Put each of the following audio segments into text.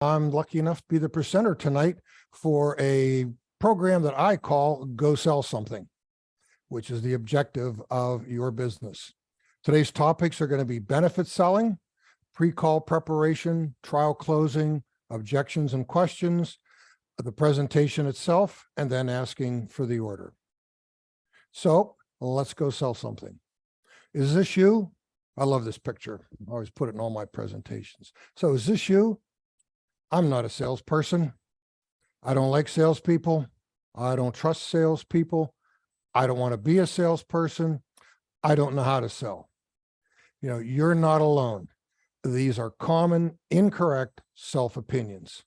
I'm lucky enough to be the presenter tonight for a program that I call Go Sell Something, which is the objective of your business. Today's topics are going to be benefit selling, pre-call preparation, trial closing, objections and questions, the presentation itself, and then asking for the order. So let's go sell something. Is this you? I love this picture. I always put it in all my presentations. So is this you? I'm not a salesperson. I don't like salespeople. I don't trust salespeople. I don't want to be a salesperson. I don't know how to sell. You know, you're not alone. These are common, incorrect self-opinions.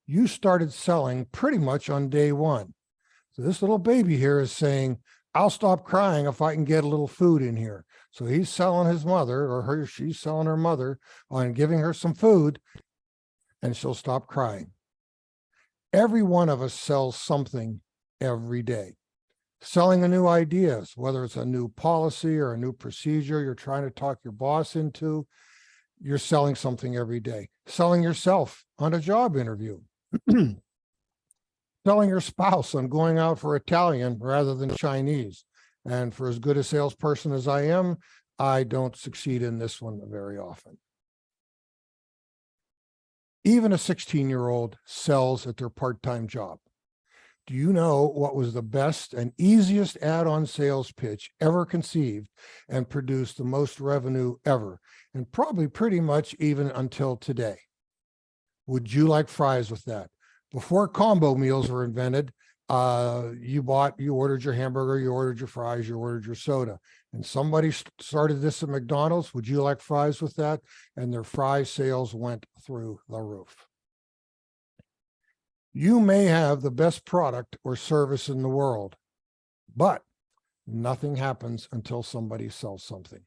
You started selling pretty much on day one. So this little baby here is saying, I'll stop crying if I can get a little food in here. So he's selling his mother, or she's selling her mother on giving her some food, and she'll stop crying. Every one of us sells something every day. Selling a new idea, whether it's a new policy or a new procedure you're trying to talk your boss into, you're selling something every day. Selling yourself on a job interview. Selling your spouse on going out for Italian rather than Chinese. And for as good a salesperson as I am, I don't succeed in this one very often. Even a 16-year-old sells at their part-time job. Do you know what was the best and easiest add-on sales pitch ever conceived and produced the most revenue ever? And probably pretty much even until today. Would you like fries with that? Before combo meals were invented, you ordered your hamburger, you ordered your fries, you ordered your soda. And somebody started this at McDonald's. Would you like fries with that? And their fry sales went through the roof. You may have the best product or service in the world, but nothing happens until somebody sells something.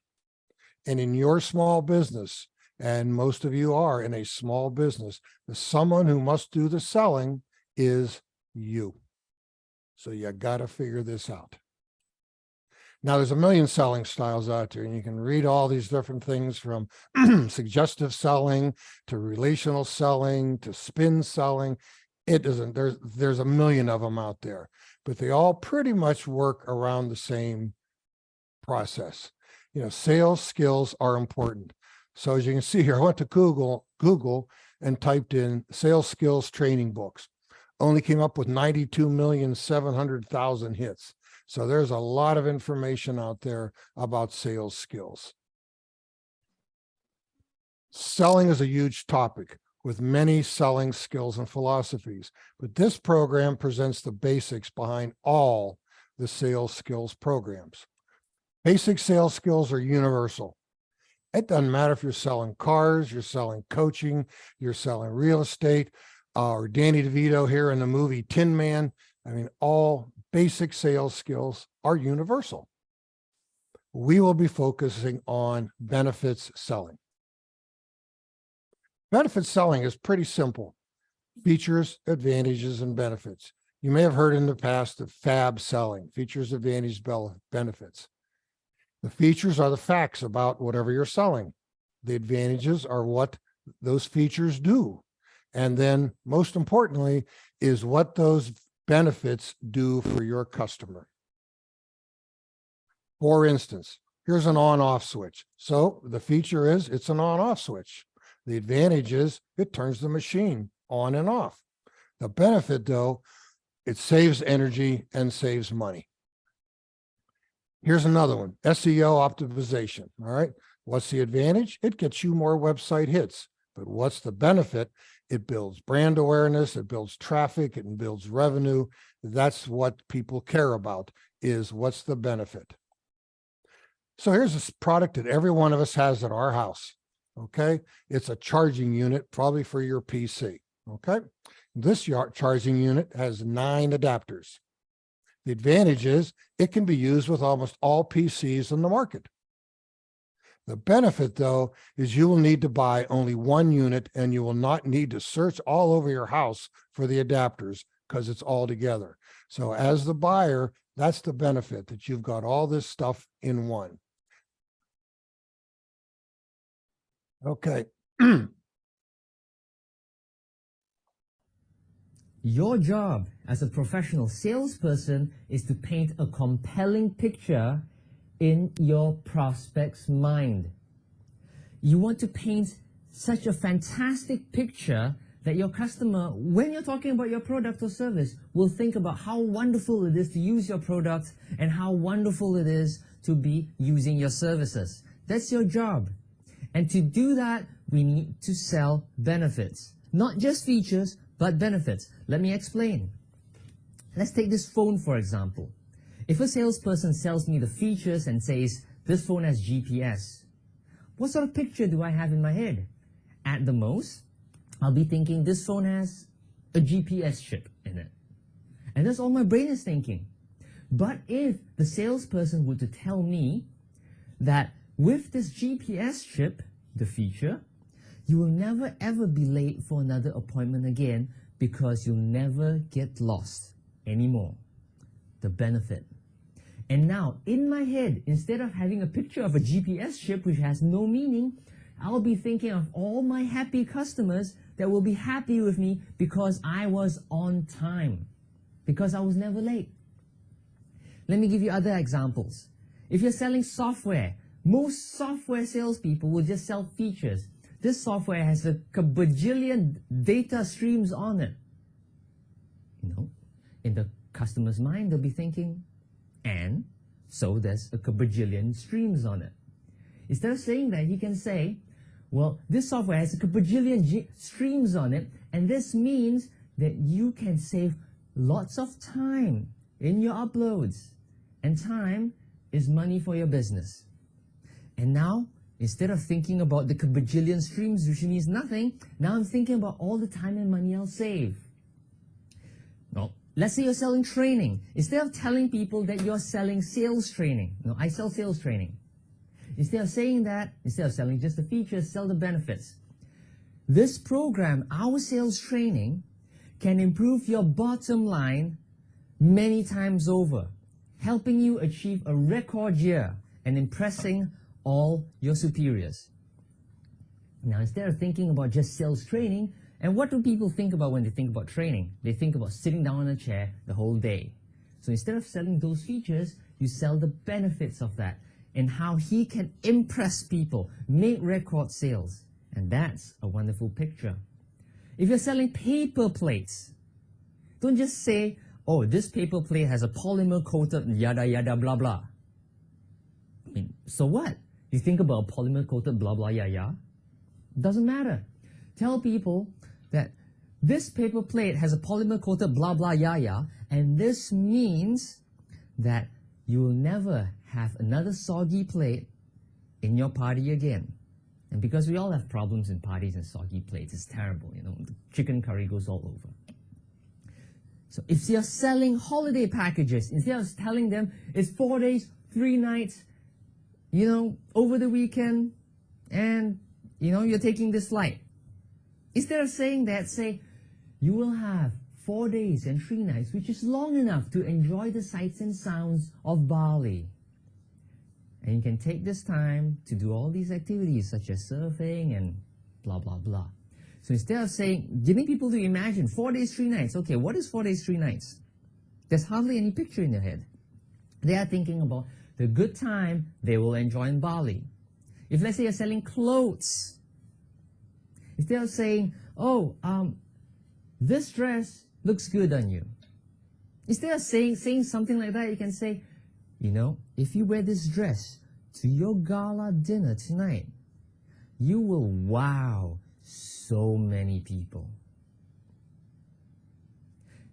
And in your small business, and most of you are in a small business, someone who must do the selling is you. So you got to figure this out. Now, there's a million selling styles out there, and you can read all these different things from suggestive selling to relational selling to spin selling. It doesn't, there's a million of them out there, but they all pretty much work around the same process. You know, sales skills are important. So as you can see here, I went to Google and typed in sales skills training books. Only came up with 92,700,000 hits. So there's a lot of information out there about sales skills. Selling is a huge topic with many selling skills and philosophies, but this program presents the basics behind all the sales skills programs. Basic sales skills are universal. It doesn't matter if you're selling cars, you're selling coaching, you're selling real estate, or Danny DeVito here in the movie Tin Man. I mean, all basic sales skills are universal. We will be focusing on benefits selling. Benefits selling is pretty simple. Features, advantages, and benefits. You may have heard in the past of FAB selling, features, advantages, benefits. The features are the facts about whatever you're selling. The advantages are what those features do. And then most importantly is what those benefits do for your customer. For instance, here's an on-off switch. So the feature is it's an on-off switch. The advantage is it turns the machine on and off. The benefit, though, it saves energy and saves money. Here's another one, SEO optimization, all right? What's the advantage? It gets you more website hits. But what's the benefit? It builds brand awareness, it builds traffic, it builds revenue. That's what people care about, is what's the benefit. So here's this product that every one of us has at our house, okay? It's a charging unit, probably for your PC, okay? This charging unit has 9 adapters. The advantage is it can be used with almost all PCs in the market. The benefit, though, is you will need to buy only one unit and you will not need to search all over your house for the adapters because it's all together. So as the buyer, that's the benefit, that you've got all this stuff in one. Okay. Your job as a professional salesperson is to paint a compelling picture in your prospect's mind. You want to paint such a fantastic picture that your customer, when you're talking about your product or service, will think about how wonderful it is to use your product and how wonderful it is to be using your services. That's your job. And to do that, we need to sell benefits. Not just features, but benefits. Let me explain. Let's take this phone, for example. If a salesperson sells me the features and says, this phone has GPS, what sort of picture do I have in my head? At the most, I'll be thinking this phone has a GPS chip in it. And that's all my brain is thinking. But if the salesperson were to tell me that with this GPS chip, the feature, you will never ever be late for another appointment again because you'll never get lost anymore. The benefit. And now, in my head, instead of having a picture of a GPS chip which has no meaning, I'll be thinking of all my happy customers that will be happy with me because I was on time, because I was never late. Let me give you other examples. If you're selling software, most software salespeople will just sell features. This software has a bajillion data streams on it. You know, in the customer's mind, they'll be thinking, and so there's a bajillion streams on it. Instead of saying that, he can say, well, this software has a bajillion streams on it, and this means that you can save lots of time in your uploads. And time is money for your business. And now, instead of thinking about the bajillion streams, which means nothing, now I'm thinking about all the time and money I'll save. Now, let's say you're selling training. Instead of telling people that you're selling sales training, no, I sell sales training. Instead of saying that, instead of selling just the features, sell the benefits. This program, our sales training, can improve your bottom line many times over, helping you achieve a record year and impressing all your superiors. Now, instead of thinking about just sales training, and what do people think about when they think about training? They think about sitting down on a chair the whole day. So instead of selling those features, you sell the benefits of that and how he can impress people, make record sales. And that's a wonderful picture. If you're selling paper plates, don't just say, oh, this paper plate has a polymer coated yada yada blah blah. I mean, so what? You think about a polymer coated blah blah yada? Doesn't matter. Tell people that this paper plate has a polymer coated blah blah yada, and this means that you will never have another soggy plate in your party again. And because we all have problems in parties and soggy plates, it's terrible, you know, the chicken curry goes all over. So if you're selling holiday packages, instead of telling them it's 4 days, 3 nights, you know, over the weekend, and, you know, you're taking this flight. Instead of saying that, say, you will have 4 days and 3 nights, which is long enough to enjoy the sights and sounds of Bali. And you can take this time to do all these activities, such as surfing and blah, blah, blah. So instead of saying, getting people to imagine 4 days, 3 nights, okay, what is 4 days, 3 nights? There's hardly any picture in their head. They are thinking about the good time they will enjoy in Bali. If let's say you're selling clothes, instead of saying, oh, this dress looks good on you. Instead of saying something like that, you can say, you know, if you wear this dress to your gala dinner tonight, you will wow so many people.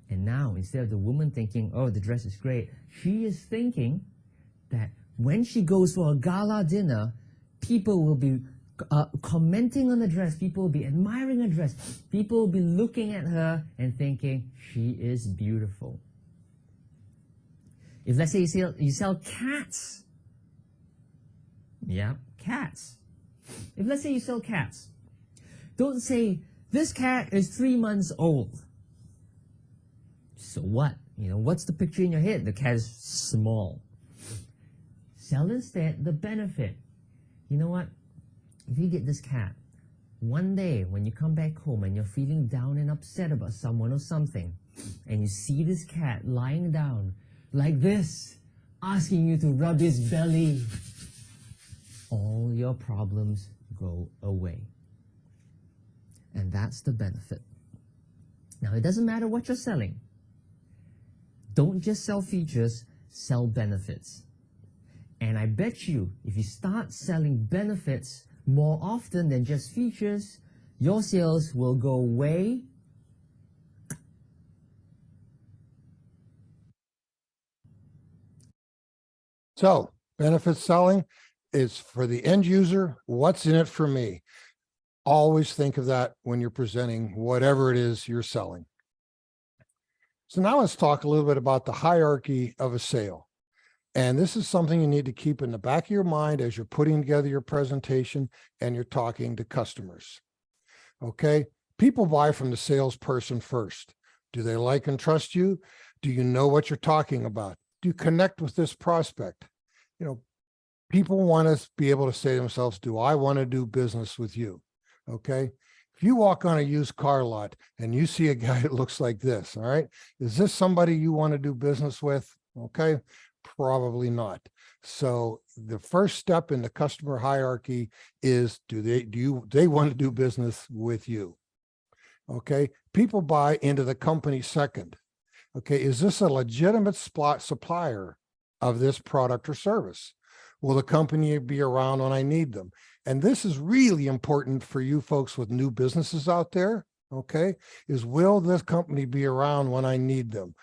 And now, instead of the woman thinking, oh, the dress is great, she is thinking that when she goes for a gala dinner, people will be commenting on the dress, people will be admiring her dress, people will be looking at her and thinking, she is beautiful. If let's say you sell cats, yeah, cats. If let's say you sell cats, don't say, this cat is 3 months old. So what? You know, what's the picture in your head? The cat is small. Sell instead the benefit. You know what? If you get this cat, One day when you come back home and you're feeling down and upset about someone or something, and you see this cat lying down like this, asking you to rub his belly, all your problems go away. And that's the benefit. Now, it doesn't matter what you're selling. Don't just sell features, sell benefits. And I bet you, if you start selling benefits more often than just features, your sales will go way So benefit selling is for the end user. What's in it for me? Always think of that when you're presenting whatever it is you're selling. So now let's talk a little bit about the hierarchy of a sale. And this is something you need to keep in the back of your mind as you're putting together your presentation and you're talking to customers. Okay, people buy from the salesperson first. Do they like and trust you? Do you know what you're talking about? Do you connect with this prospect? You know, people want to be able to say to themselves, do I want to do business with you? Okay. If you walk on a used car lot and you see a guy that looks like this, all right, is this somebody you want to do business with? Okay, probably not. So the first step in the customer hierarchy is, do they want to do business with you? Okay, people buy into the company second. Okay, is this a legitimate supplier of this product or service? Will the company be around when I need them? And this is really important for you folks with new businesses out there, okay, is will this company be around when I need them?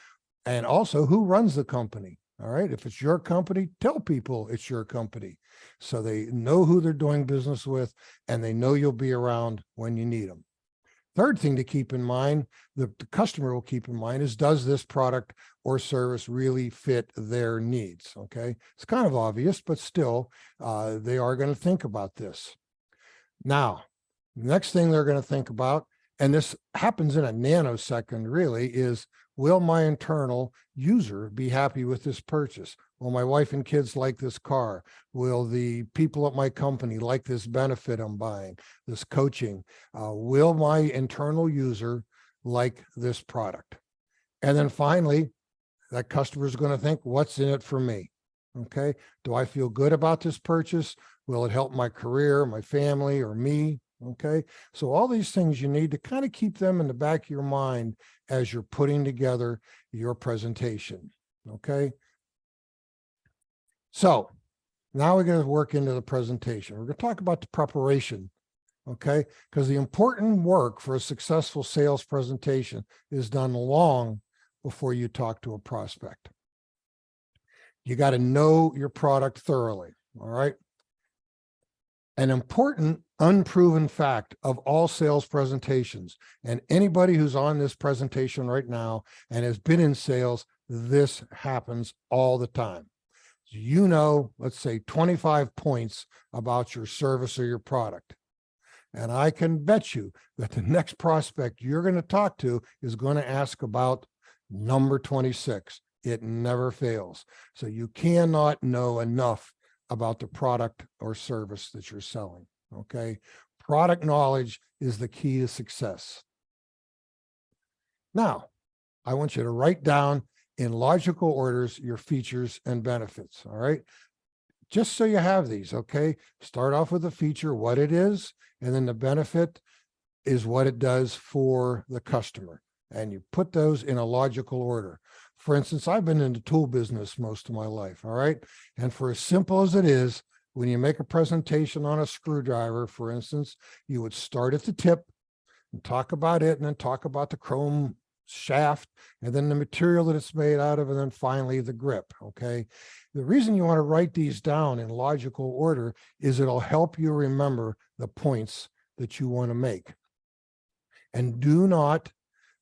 And also, who runs the company? All right, if it's your company, tell people it's your company so they know who they're doing business with and they know you'll be around when you need them. Third thing to keep in mind, the customer will keep in mind is, does this product or service really fit their needs? Okay, it's kind of obvious, but still, they are going to think about this. Now, the next thing they're going to think about, and this happens in a nanosecond really, is will my internal user be happy with this purchase? Will my wife and kids like this car? Will the people at my company like this benefit I'm buying, this coaching? Will my internal user like this product? And then finally, that customer is going to think, what's in it for me? Okay, do I feel good about this purchase? Will it help my career, my family, or me? Okay, so all these things you need to kind of keep them in the back of your mind as you're putting together your presentation. Okay, so now we're going to work into the presentation. We're going to talk about the preparation. Okay, because the important work for a successful sales presentation is done long before you talk to a prospect. You got to know your product thoroughly. All right. An important unproven fact of all sales presentations, and anybody who's on this presentation right now and has been in sales, this happens all the time. You know, let's say 25 points about your service or your product. And I can bet you that the next prospect you're going to talk to is going to ask about number 26. It never fails. So you cannot know enough about the product or service that you're selling. Okay. Product knowledge is the key to success. Now, I want you to write down in logical orders your features and benefits. All right. Just so you have these. Okay. Start off with the feature, what it is, and then the benefit is what it does for the customer. And you put those in a logical order. For instance, I've been in the tool business most of my life, all right? And for as simple as it is, when you make a presentation on a screwdriver, for instance, you would start at the tip and talk about it, and then talk about the chrome shaft, and then the material that it's made out of, and then finally the grip, okay? The reason you want to write these down in logical order is it'll help you remember the points that you want to make. And do not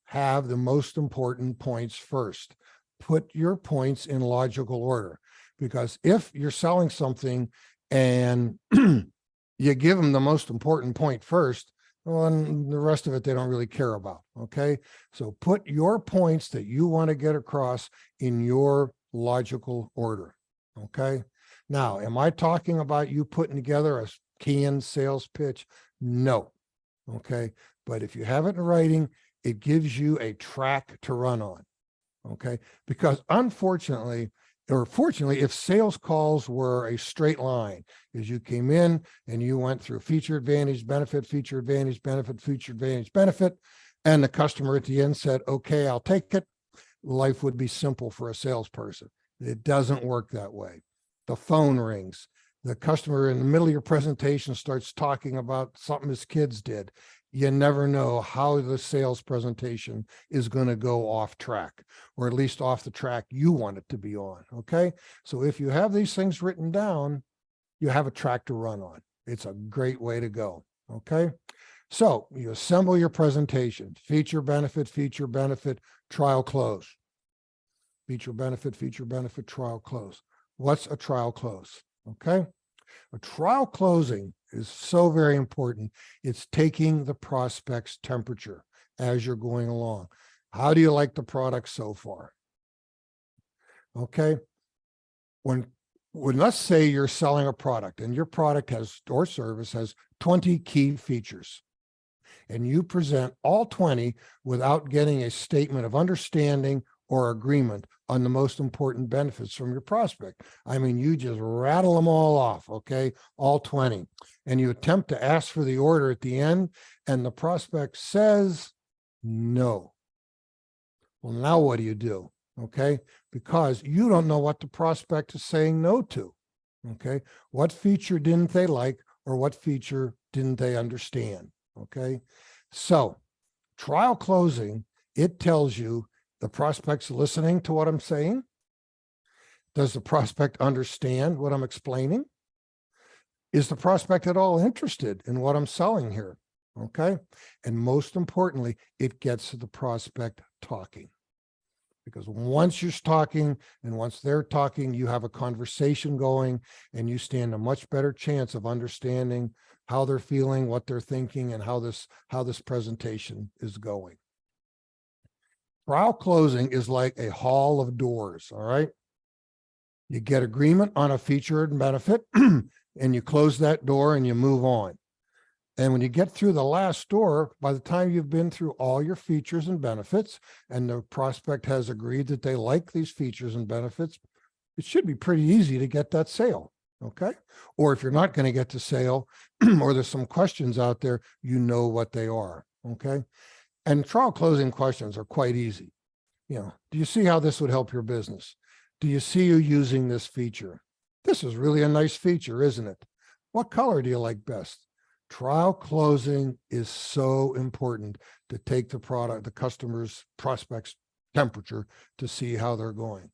have the most important points first. Put your points in logical order, because if you're selling something and you give them the most important point first, well, and the rest of it, they don't really care about. Okay. So put your points that you want to get across in your logical order. Okay. Now, am I talking about you putting together a canned sales pitch? No. Okay. But if you have it in writing, it gives you a track to run on. Okay. Because unfortunately, or fortunately, if sales calls were a straight line, as you came in and you went through feature advantage, benefit, feature advantage, benefit, feature advantage, benefit, and the customer at the end said, okay, I'll take it, life would be simple for a salesperson. It doesn't work that way. The phone rings. The customer in the middle of your presentation starts talking about something his kids did. You never know how the sales presentation is going to go off track, or at least off the track you want it to be on. Okay. So if you have these things written down, you have a track to run on. It's a great way to go. Okay. So you assemble your presentation, feature, benefit, trial, close. Feature, benefit, trial, close. What's a trial close? Okay. A trial closing is so very important. It's taking the prospect's temperature as you're going along. How do you like the product so far? Okay. When let's say you're selling a product and your product has, or service has 20 key features, and you present all 20 without getting a statement of understanding or agreement on the most important benefits from your prospect. I mean, you just rattle them all off, okay? All 20. And you attempt to ask for the order at the end, and the prospect says no. Well, now what do you do? Okay? Because you don't know what the prospect is saying no to. Okay? What feature didn't they like, or what feature didn't they understand? Okay? So, trial closing, it tells you the prospect's listening to what I'm saying. Does the prospect understand what I'm explaining? Is the prospect at all interested in what I'm selling here? Okay. And most importantly, it gets the prospect talking. Because once you're talking and once they're talking, you have a conversation going, and you stand a much better chance of understanding how they're feeling, what they're thinking, and how this presentation is going. Trial closing is like a hall of doors, all right? You get agreement on a feature and benefit, and you close that door and you move on. And when you get through the last door, by the time you've been through all your features and benefits, and the prospect has agreed that they like these features and benefits, it should be pretty easy to get that sale, okay? Or if you're not going to get the sale, or there's some questions out there, you know what they are, okay? And trial closing questions are quite easy. You know, do you see how this would help your business? Do you see you using this feature? This is really a nice feature, isn't it? What color do you like best? Trial closing is so important to take the product, the customer's prospect's temperature to see how they're going.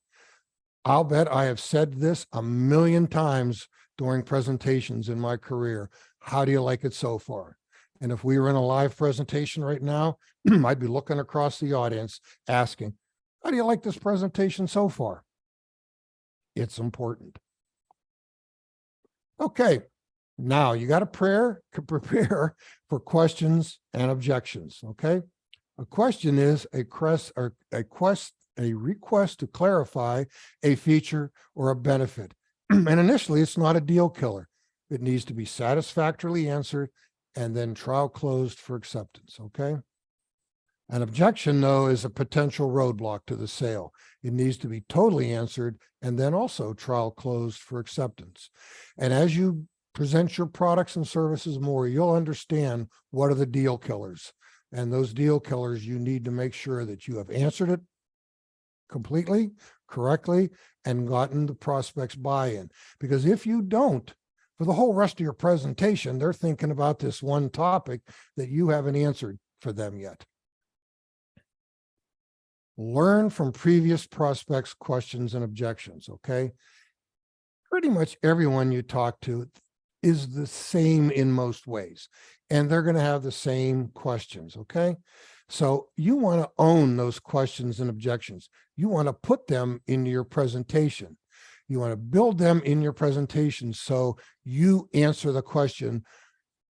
I'll bet I have said this a million times during presentations in my career. How do you like it so far? And if we were in a live presentation right now, I'd be looking across the audience asking, how do you like this presentation so far? It's important. Okay, now you got to prepare for questions and objections, okay? A question is a request to clarify a feature or a benefit. And initially, it's not a deal killer. It needs to be satisfactorily answered and then trial closed for acceptance, okay? An objection, though, is a potential roadblock to the sale. It needs to be totally answered and then also trial closed for acceptance. And as you present your products and services more, you'll understand what are the deal killers. And those deal killers, you need to make sure that you have answered it completely, correctly, and gotten the prospect's buy-in. Because if you don't, for the whole rest of your presentation, they're thinking about this one topic that you haven't answered for them yet. Learn from previous prospects' questions and objections, okay? Pretty much everyone you talk to is the same in most ways, and they're going to have the same questions, okay? So you want to own those questions and objections. You want to put them into your presentation. You want to build them in your presentation so you answer the question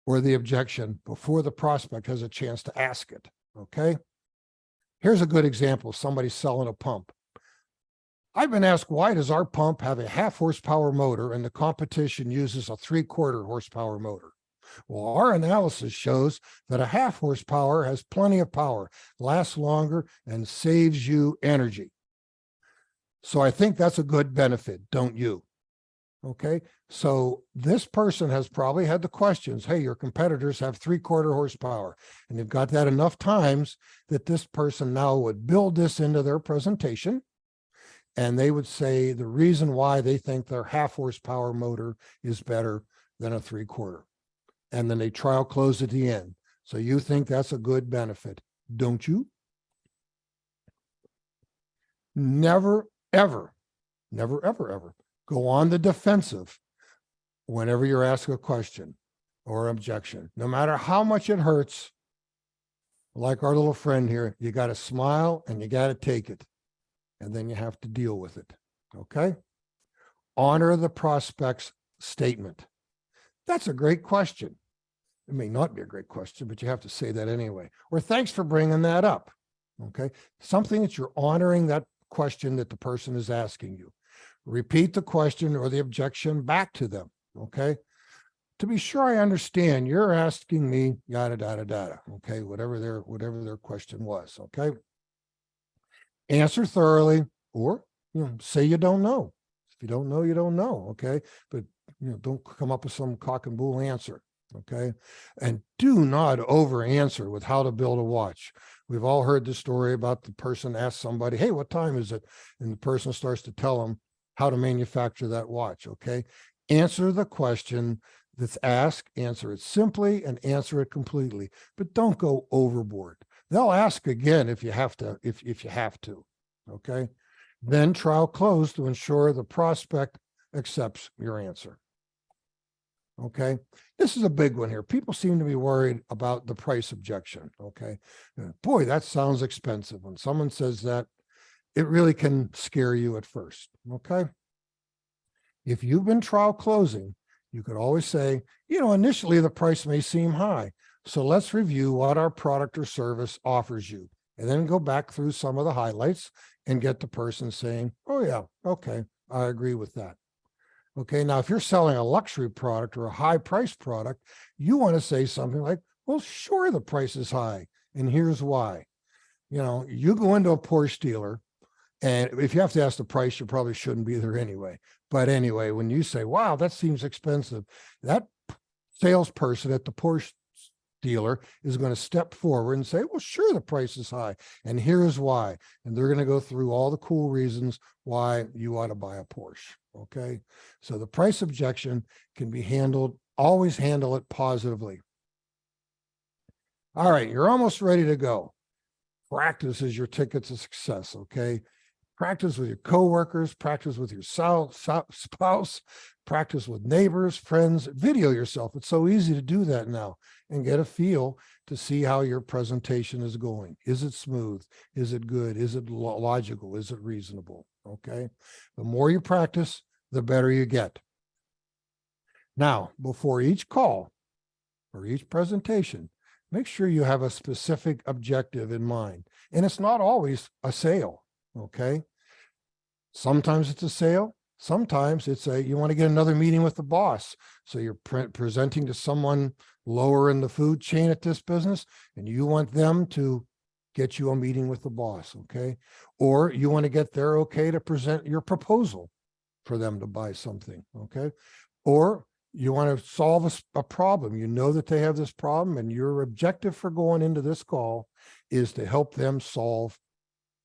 or the objection before the prospect has a chance to ask it, okay? Here's a good example. Somebody's selling a pump. I've been asked, why does our pump have a 0.5 horsepower motor and the competition uses a 3/4 horsepower motor? Well, our analysis shows that a half horsepower has plenty of power, lasts longer, and saves you energy. So I think that's a good benefit, don't you? Okay, so this person has probably had the questions, hey, your competitors have 3/4 horsepower, and you've got that enough times that this person now would build this into their presentation, and they would say the reason why they think their half horsepower motor is better than a 3/4. And then they trial close at the end. So you think that's a good benefit, don't you? Never, ever, never, ever, ever go on the defensive whenever you're asked a question or objection, no matter how much it hurts. Like our little friend here, you got to smile and you got to take it, and then you have to deal with it. Okay. Honor the prospect's statement. That's a great question. It may not be a great question, but you have to say that anyway. Or thanks for bringing that up. Okay. Something that you're honoring that question that the person is asking you. Repeat the question or the objection back to them. Okay. To be sure I understand, you're asking me yada, yada, yada. Okay. Whatever their question was. Okay. Answer thoroughly, or say you don't know. If you don't know, you don't know. Okay. But don't come up with some cock and bull answer. Okay. And do not over answer with how to build a watch. We've all heard the story about the person asks somebody, hey, what time is it? And the person starts to tell them how to manufacture that watch. Okay. Answer the question that's asked, answer it simply and answer it completely, but don't go overboard. They'll ask again if you have to, if you have to. Okay. Then trial close to ensure the prospect accepts your answer. Okay. This is a big one here. People seem to be worried about the price objection. Okay. Boy, that sounds expensive. When someone says that, it really can scare you at first. Okay. If you've been trial closing, you could always say, initially the price may seem high. So let's review what our product or service offers you, and then go back through some of the highlights and get the person saying, oh yeah, okay, I agree with that. Okay, now if you're selling a luxury product or a high price product, you want to say something like, well, sure, the price is high, and here's why. You go into a Porsche dealer, and if you have to ask the price, you probably shouldn't be there anyway. But anyway, when you say, wow, that seems expensive, that salesperson at the Porsche dealer is going to step forward and say, well, sure, the price is high, and here's why. And they're going to go through all the cool reasons why you ought to buy a Porsche. Okay. So the price objection can be handled, always handle it positively. All right. You're almost ready to go. Practice is your ticket to success. Okay. Practice with your coworkers, practice with your spouse, practice with neighbors, friends, video yourself. It's so easy to do that now and get a feel to see how your presentation is going. Is it smooth? Is it good? Is it logical? Is it reasonable? Okay. The more you practice, the better you get. Now, before each call or each presentation, make sure you have a specific objective in mind. And it's not always a sale. Okay. Sometimes it's a sale. Sometimes it's you want to get another meeting with the boss. So you're presenting to someone lower in the food chain at this business, and you want them to get you a meeting with the boss. Okay. Or you want to get their okay to present your proposal for them to buy something. Okay. Or you want to solve a problem. You know that they have this problem, and your objective for going into this call is to help them solve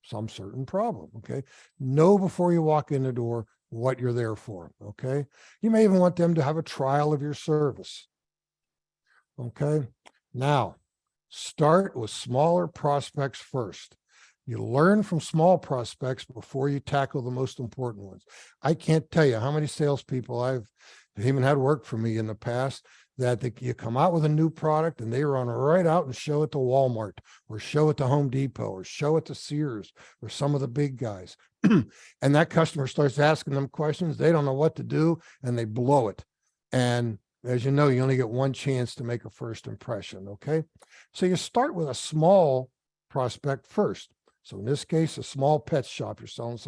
some certain problem. Okay. Know before you walk in the door what you're there for. Okay. You may even want them to have a trial of your service. Okay. Now, start with smaller prospects first. You learn from small prospects before you tackle the most important ones. I can't tell you how many salespeople I've even had work for me in the past that you come out with a new product and they run right out and show it to Walmart or show it to Home Depot or show it to Sears or some of the big guys. And that customer starts asking them questions. They don't know what to do and they blow it. And as you know, you only get one chance to make a first impression. Okay. So you start with a small prospect first. So in this case, a small pet shop, you're selling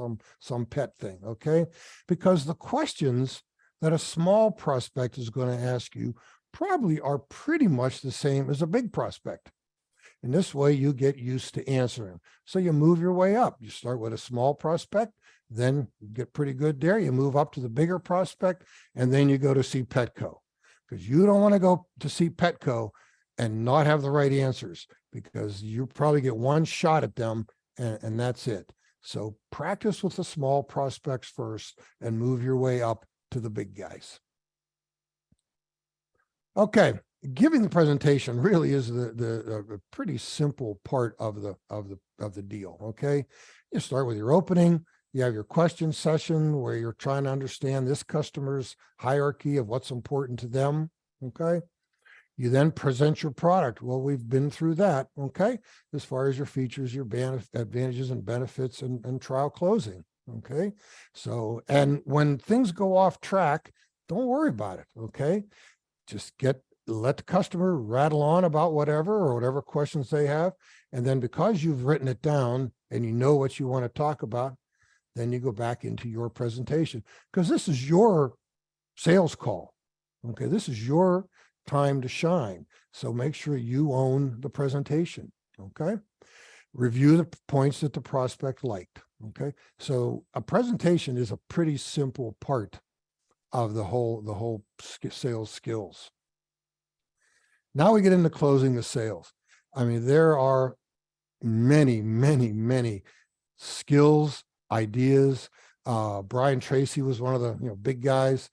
some pet thing. Okay. Because the questions that a small prospect is going to ask you probably are pretty much the same as a big prospect. And this way you get used to answering. So you move your way up. You start with a small prospect, then you get pretty good there. You move up to the bigger prospect, and then you go to see Petco, because you don't want to go to see Petco and not have the right answers, because you probably get one shot at them and that's it. So practice with the small prospects first and move your way up to the big guys. Okay, giving the presentation really is the pretty simple part of the deal. Okay, you start with your opening. You have your question session where you're trying to understand this customer's hierarchy of what's important to them. Okay, you then present your product. Well, we've been through that. Okay, as far as your features, your advantages and benefits, and trial closing. Okay, so, and when things go off track, don't worry about it. Okay, just let the customer rattle on about whatever questions they have. And then because you've written it down and you know what you want to talk about, then you go back into your presentation, because this is your sales call. Okay, this is your time to shine. So make sure you own the presentation. Okay, review the points that the prospect liked. Okay, so a presentation is a pretty simple part of the whole sales skills. Now we get into closing the sales. I mean, there are many, many, many skills, ideas. Brian Tracy was one of the big guys.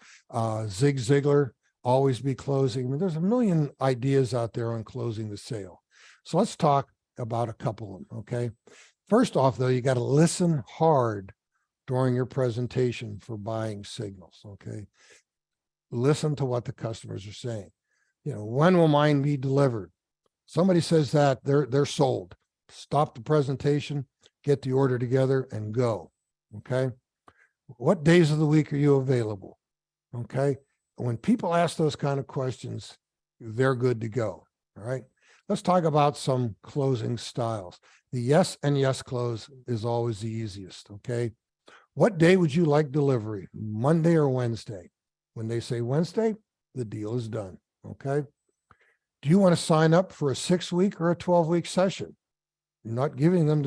Zig Ziglar, always be closing. I mean, there's a million ideas out there on closing the sale. So let's talk about a couple of them. Okay. First off, though, you got to listen hard during your presentation for buying signals. Okay. Listen to what the customers are saying. When will mine be delivered? Somebody says that, they're sold. Stop the presentation, get the order together, and go. Okay. What days of the week are you available? Okay. When people ask those kind of questions, they're good to go. All right. Let's talk about some closing styles. The yes and yes close is always the easiest. Okay. What day would you like delivery? Monday or Wednesday? When they say Wednesday, the deal is done. Okay. Do you want to sign up for a 6-week or a 12-week session? You're not giving them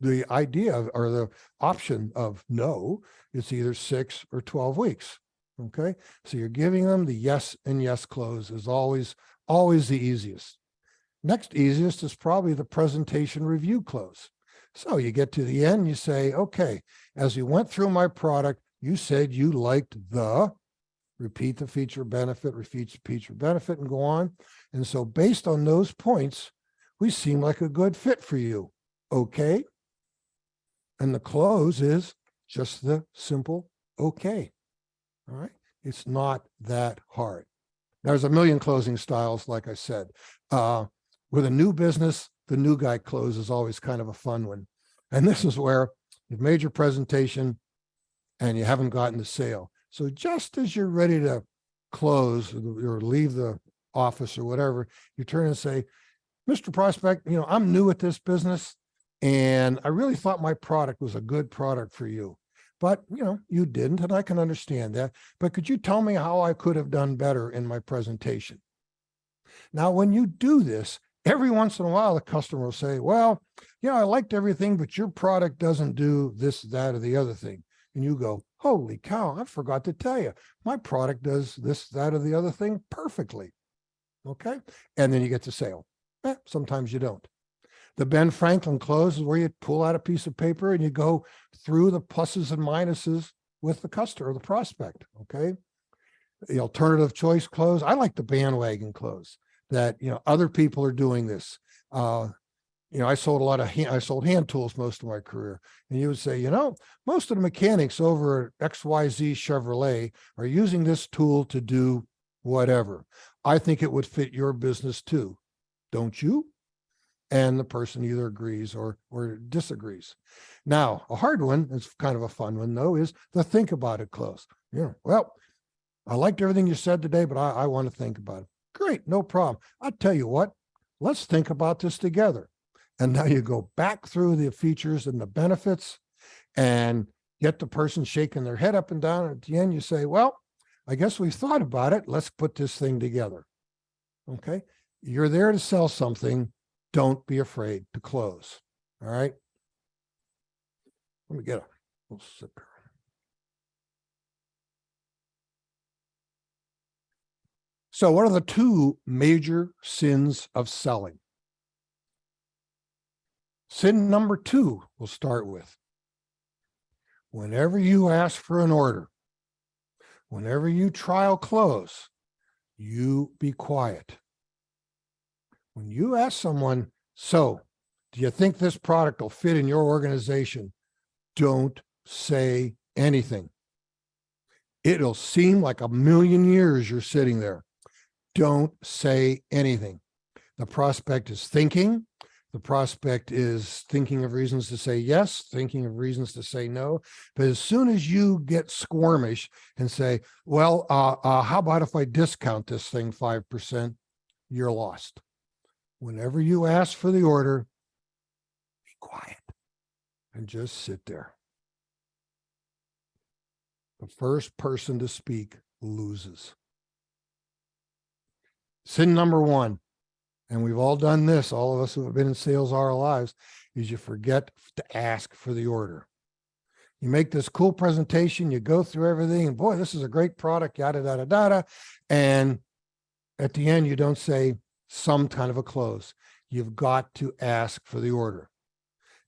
the idea or the option of no, it's either 6 or 12 weeks. Okay. So you're giving them the yes and yes close is always the easiest. Next easiest is probably the presentation review close. So you get to the end, you say, okay, as we went through my product, you said you liked repeat the feature benefit, repeat the feature benefit, and go on. And so based on those points, we seem like a good fit for you. Okay. And the close is just the simple okay. All right. It's not that hard. There's a million closing styles, like I said. With a new business, the new guy close is always kind of a fun one. And this is where you've made your presentation and you haven't gotten the sale. So just as you're ready to close or leave the office or whatever, you turn and say, Mr. Prospect, I'm new at this business and I really thought my product was a good product for you, but you didn't, and I can understand that. But could you tell me how I could have done better in my presentation? Now, when you do this, every once in a while, the customer will say, well, I liked everything, but your product doesn't do this, that, or the other thing. And you go, holy cow, I forgot to tell you, my product does this, that, or the other thing perfectly. Okay. And then you get the sale. Sometimes you don't. The Ben Franklin close is where you pull out a piece of paper and you go through the pluses and minuses with the customer or the prospect. Okay. The alternative choice close. I like the bandwagon close that, other people are doing this. I sold I sold hand tools most of my career. And you would say, most of the mechanics over at XYZ Chevrolet are using this tool to do whatever. I think it would fit your business too. Don't you? And the person either agrees or disagrees. Now, a hard one, it's kind of a fun one though, is the think about it close. Well, I liked everything you said today, but I want to think about it. Great, no problem. I'll tell you what, let's think about this together. And now you go back through the features and the benefits and get the person shaking their head up and down. At the end, you say, well, I guess we've thought about it. Let's put this thing together. Okay. You're there to sell something. Don't be afraid to close. All right. Let me get a little sip here. So what are the two major sins of selling? Sin number 2, we'll start with. Whenever you ask for an order, whenever you trial close, you be quiet. When you ask someone, so do you think this product will fit in your organization? Don't say anything. It'll seem like a million years you're sitting there. Don't say anything. The prospect is thinking. The prospect is thinking of reasons to say yes, thinking of reasons to say no. But as soon as you get squirmish and say, well, how about if I discount this thing 5%, you're lost. Whenever you ask for the order, be quiet and just sit there. The first person to speak loses. Sin number 1, and we've all done this, all of us who have been in sales all our lives, is you forget to ask for the order. You make this cool presentation, you go through everything, and boy, this is a great product, yada, yada, yada. And at the end, you don't say some kind of a close. You've got to ask for the order.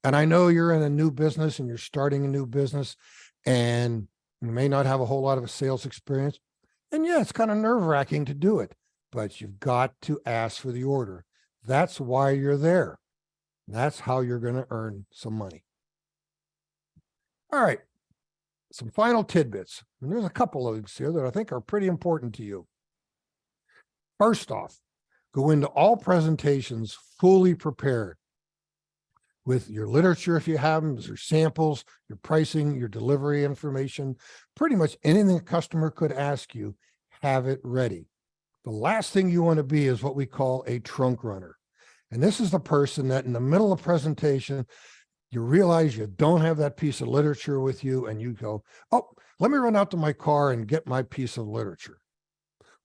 And I know you're in a new business and you're starting a new business and you may not have a whole lot of a sales experience. And yeah, it's kind of nerve-wracking to do it, but you've got to ask for the order. That's why you're there. That's how you're going to earn some money. All right, some final tidbits. And there's a couple of these here that I think are pretty important to you. First off, go into all presentations fully prepared with your literature, if you have them, your samples, your pricing, your delivery information, pretty much anything a customer could ask you, have it ready. The last thing you want to be is what we call a trunk runner. And this is the person that in the middle of presentation, you realize you don't have that piece of literature with you and you go, oh, let me run out to my car and get my piece of literature.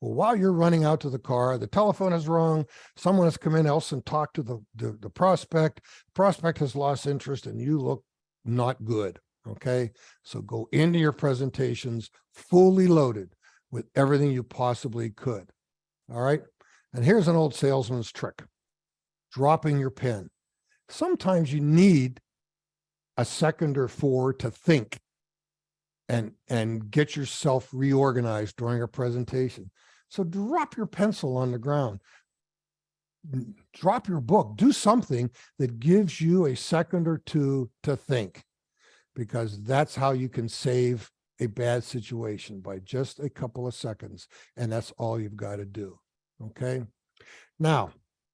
Well, while you're running out to the car, the telephone is rung, someone has come in else and talked to the prospect. Prospect has lost interest and you look not good, okay? So go into your presentations fully loaded with everything you possibly could, all right? And here's an old salesman's trick, dropping your pen. Sometimes you need a second or 4 to think and get yourself reorganized during a presentation. So drop your pencil on the ground, drop your book, do something that gives you a second or 2 to think, because that's how you can save a bad situation, by just a couple of seconds. And that's all you've got to do. Okay. Now,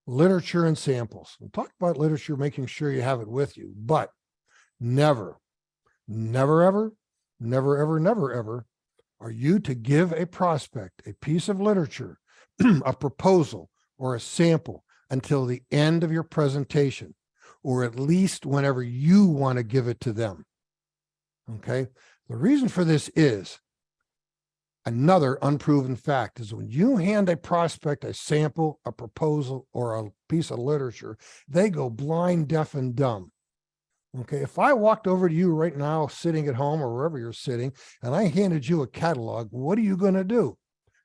literature and samples. We'll talk about literature, making sure you have it with you, but never, never, ever, never, ever, never, ever are you to give a prospect a piece of literature, a proposal, or a sample until the end of your presentation, or at least whenever you want to give it to them. Okay. The reason for this is another unproven fact is when you hand a prospect a sample, a proposal, or a piece of literature, they go blind, deaf, and dumb. Okay, if I walked over to you right now, sitting at home or wherever you're sitting, and I handed you a catalog, what are you going to do?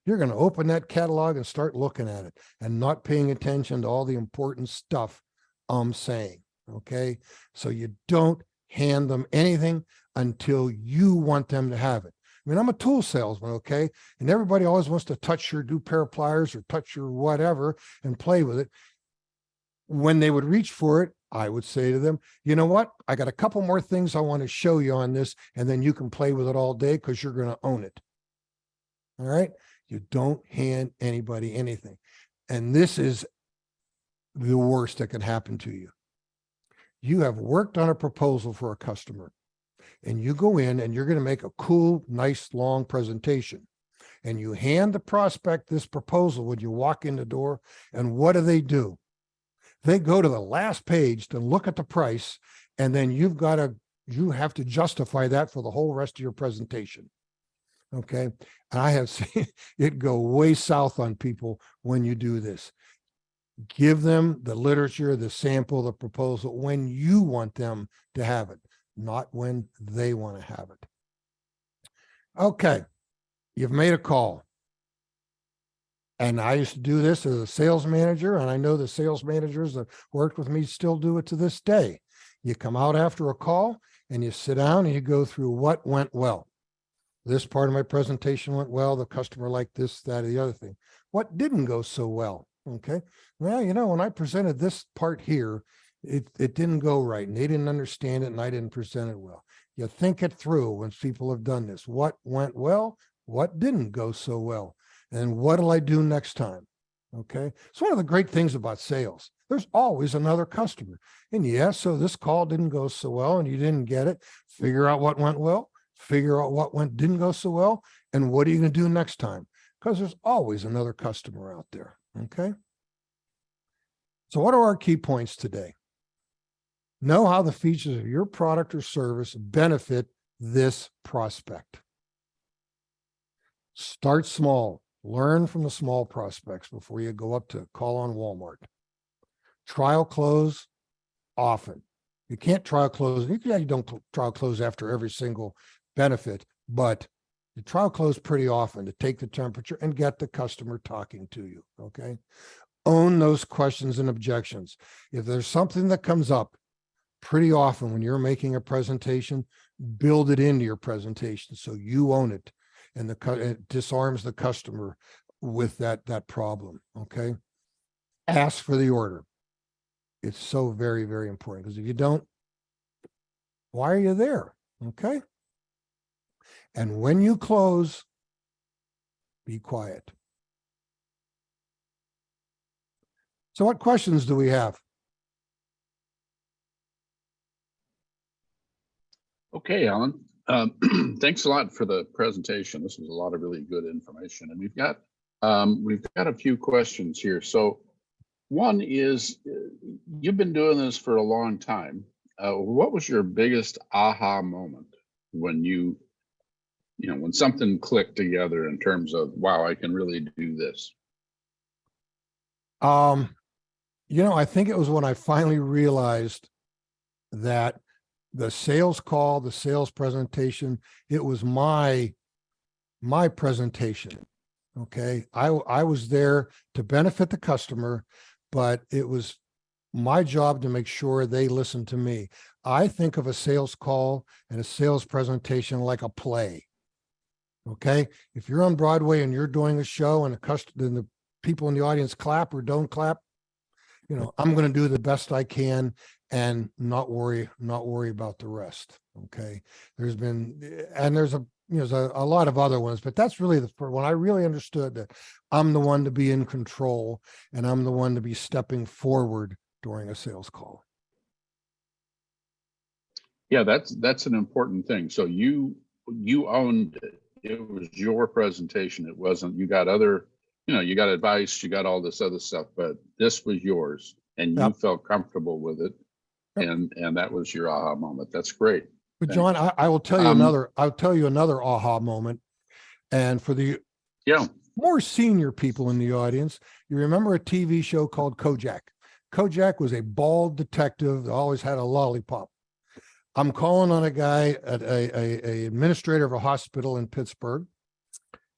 You're going to open that catalog and start looking at it and not paying attention to all the important stuff I'm saying. Okay, so you don't hand them anything until you want them to have it. I mean, I'm a tool salesman, okay? And everybody always wants to touch your new pair of pliers or touch your whatever and play with it. When they would reach for it, I would say to them, you know what? I got a couple more things I want to show you on this, and then you can play with it all day because you're going to own it. All right? You don't hand anybody anything. And this is the worst that can happen to you. You have worked on a proposal for a customer, and you go in and you're going to make a cool, nice, long presentation. And you hand the prospect this proposal when you walk in the door, and what do? They go to the last page to look at the price, and then you have to justify that for the whole rest of your presentation. Okay. And I have seen it go way south on people when you do this. Give them the literature, the sample, the proposal when you want them to have it, not when they want to have it. Okay, you've made a call. And I used to do this as a sales manager, and I know the sales managers that worked with me still do it to this day. You come out after a call and you sit down and you go through what went well. This part of my presentation went well. The customer liked this, that, or the other thing. What didn't go so well? Okay. Well, when I presented this part here, it didn't go right, and they didn't understand it, and I didn't present it well. You think it through when people have done this. What went well? What didn't go so well? And what'll I do next time? Okay. It's one of the great things about sales. There's always another customer. And yes, so this call didn't go so well and you didn't get it. Figure out what went well, figure out what didn't go so well, and what are you going to do next time? Because there's always another customer out there. Okay. So what are our key points today? Know how the features of your product or service benefit this prospect. Start small. Learn from the small prospects before you go up to call on Walmart. Trial close often. You can't trial close. You don't trial close after every single benefit, but you trial close pretty often to take the temperature and get the customer talking to you. Okay. Own those questions and objections. If there's something that comes up pretty often when you're making a presentation, build it into your presentation so you own it. And it disarms the customer with that problem. Okay. Ask for the order. It's so very, very important, because if you don't, why are you there? Okay. And when you close, be quiet. So what questions do we have? Okay, Alan. Thanks a lot for the presentation. This was a lot of really good information, and we've got a few questions here. So one is, you've been doing this for a long time. What was your biggest aha moment when when something clicked together in terms of, wow, I can really do this? I think it was when I finally realized that the sales call, the sales presentation, it was my presentation. Okay. I was there to benefit the customer, but it was my job to make sure they listened to me. I think of a sales call and a sales presentation like a play. Okay. If you're on Broadway and you're doing a show and the people in the audience clap or don't clap, I'm going to do the best I can and not worry about the rest. Okay. There's a lot of other ones, but that's really when I really understood that I'm the one to be in control and I'm the one to be stepping forward during a sales call. Yeah, that's an important thing. So you owned it. It was your presentation. It wasn't, you got other, you got advice, you got all this other stuff, but this was yours and you felt comfortable with it. And that was your aha moment. That's great. But John, I will tell you I'll tell you another aha moment. And for the more senior people in the audience, you remember a TV show called Kojak. Kojak was a bald detective that always had a lollipop. I'm calling on a guy at a administrator of a hospital in Pittsburgh.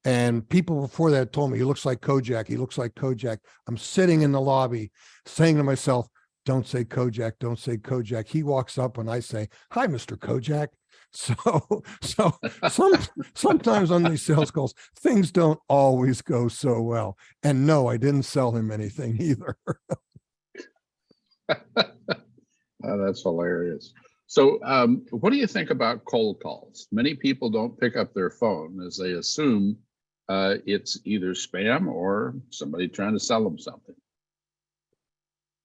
And people before that told me, he looks like Kojak. He looks like Kojak. I'm sitting in the lobby saying to myself, don't say Kojak, don't say Kojak. He walks up and I say, hi, Mr. Kojak. So sometimes on these sales calls, things don't always go so well. And no, I didn't sell him anything either. That's hilarious. So what do you think about cold calls? Many people don't pick up their phone as they assume it's either spam or somebody trying to sell them something.